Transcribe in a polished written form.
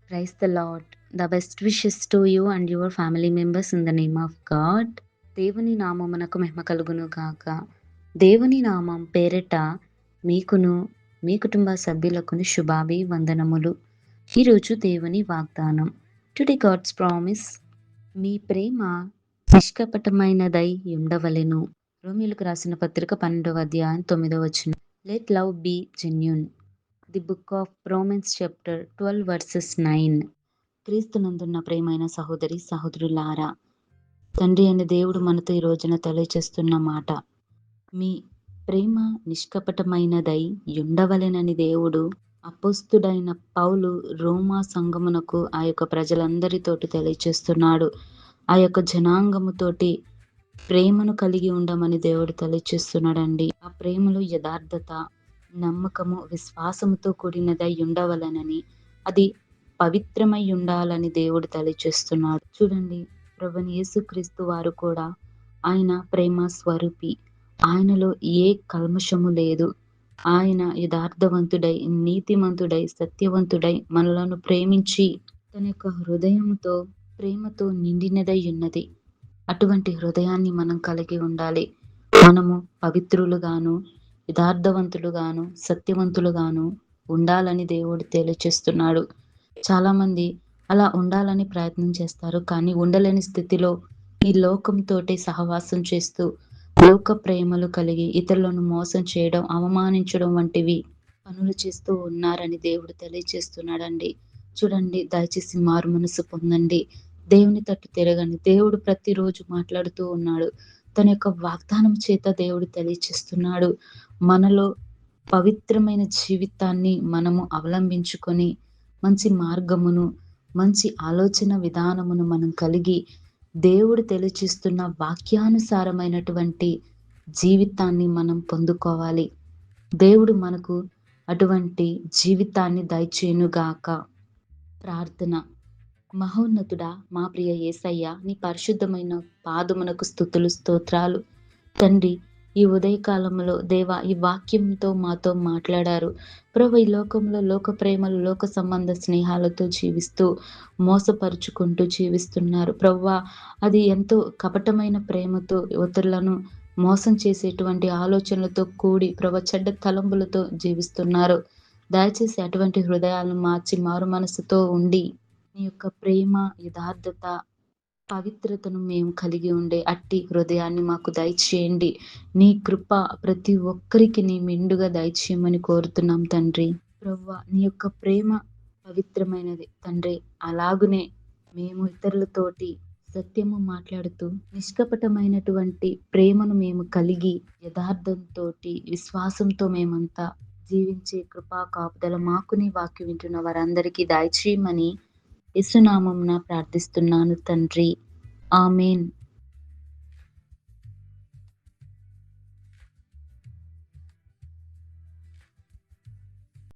Praise the Lord. The best wishes to you and your family members in the name of God. దేవుని నామమునకు మహిమ కలుగును గాక. దేవుని నామం పేరిట మీకును మీ కుటుంబ సభ్యులకును శుభాభివందనములు. ఈరోజు దేవుని వాగ్దానం. Today God's promise. మీ ప్రేమ నిష్కపటమైనదై ఉండవలెను. రోమీయులకు రాసిన పత్రిక 12వ అధ్యాయం 9వ వచనం. Let love be genuine. The book of Romans chapter 12 verses 9. క్రీస్తునందున్న ప్రేమైన సహోదరి సహోదరులారా, తండ్రి అయిన దేవుడు మనతో ఈ రోజున తెలియచేస్తున్న మాట, మీ ప్రేమ నిష్కపటమైనదై ఉండవలెనని దేవుడు అపోస్తుడైన పౌలు రోమా సంఘమునకు ఆ యొక్క ప్రజలందరితోటి తెలియచేస్తున్నాడు. ఆ యొక్క జనాంగముతోటి ప్రేమను కలిగి ఉండమని దేవుడు తెలియచేస్తున్నాడండి. ఆ ప్రేమలో యథార్థత, నమ్మకము, విశ్వాసముతో కూడినదై ఉండవలనని, అది పవిత్రమై ఉండాలని దేవుడు తెలియచేస్తున్నాడు. చూడండి, ప్రభువైన యేసుక్రీస్తు వారు కూడా ఆయన ప్రేమ స్వరూపి. ఆయనలో ఏ కల్మషము లేదు. ఆయన యథార్థవంతుడై, నీతిమంతుడై, సత్యవంతుడై మనలను ప్రేమించి తన యొక్క హృదయంతో ప్రేమతో నిండినదై ఉన్నది. అటువంటి హృదయాన్ని మనం కలిగి ఉండాలి. మనము పవిత్రులుగాను, యథార్థవంతులుగాను, సత్యవంతులుగాను ఉండాలని దేవుడు తెలియచేస్తున్నాడు. చాలామంది అలా ఉండాలని ప్రయత్నం చేస్తారు, కానీ ఉండలేని స్థితిలో ఈ లోకంతోటి సహవాసం చేస్తూ లోక ప్రేమలు కలిగి ఇతరులను మోసం చేయడం, అవమానించడం వంటివి పనులు చేస్తూ ఉన్నారని దేవుడు తెలియచేస్తున్నాడండి. చూడండి, దయచేసి మారు మనసు పొందండి. దేవుని తట్టు తిరగండి. దేవుడు ప్రతిరోజు మాట్లాడుతూ ఉన్నాడు. తన యొక్క వాగ్దానం చేత దేవుడు తెలియచేస్తున్నాడు. మనలో పవిత్రమైన జీవితాన్ని మనము అవలంబించుకొని మంచి మార్గమును, మంచి ఆలోచన విధానమును మనం కలిగి దేవుడు తెలియచేస్తున్న వాక్యానుసారమైనటువంటి జీవితాన్ని మనం పొందుకోవాలి. దేవుడు మనకు అటువంటి జీవితాన్ని దయచేయునుగాక. ప్రార్థన. మహోన్నతుడా, మా ప్రియ యేసయ్య, నీ పరిశుద్ధమైన పాదమునకు స్తుతులు, స్తోత్రాలు. తండ్రి, ఈ ఉదయకాలంలో దేవా, ఈ వాక్యంతో మాతో మాట్లాడారు. ప్రభు, ఈ లోకంలో లోక ప్రేమలు, లోక సంబంధ స్నేహాలతో జీవిస్తూ మోసపరుచుకుంటూ జీవిస్తున్నారు. ప్రభువా, అది ఎంతో కపటమైన ప్రేమతో ఇతరులను మోసం చేసేటువంటి ఆలోచనలతో కూడి చెడ్డ తలంపులతో జీవిస్తున్నారు. దయచేసి అటువంటి హృదయాలను మార్చి మారు మనసుతో ఉండి నీ యొక్క ప్రేమ, యథార్థత, పవిత్రతను మేము కలిగి ఉండే అట్టి హృదయాన్ని మాకు దయచేయండి. నీ కృప ప్రతి ఒక్కరికి నీ మెండుగా దయచేయమని కోరుతున్నాం తండ్రి. ప్రభువా, నీ యొక్క ప్రేమ పవిత్రమైనది తండ్రి. అలాగునే మేము ఇతరులతోటి సత్యము మాట్లాడుతూ నిష్కపటమైనటువంటి ప్రేమను మేము కలిగి యథార్థంతో, విశ్వాసంతో మేమంతా జీవించే కృపా కాపుదల మాకు నీ వాక్యం వింటున్న వారందరికీ దయచేయమని యేసునామమున ప్రార్థిస్తున్నాను తండ్రి. ఆమేన్.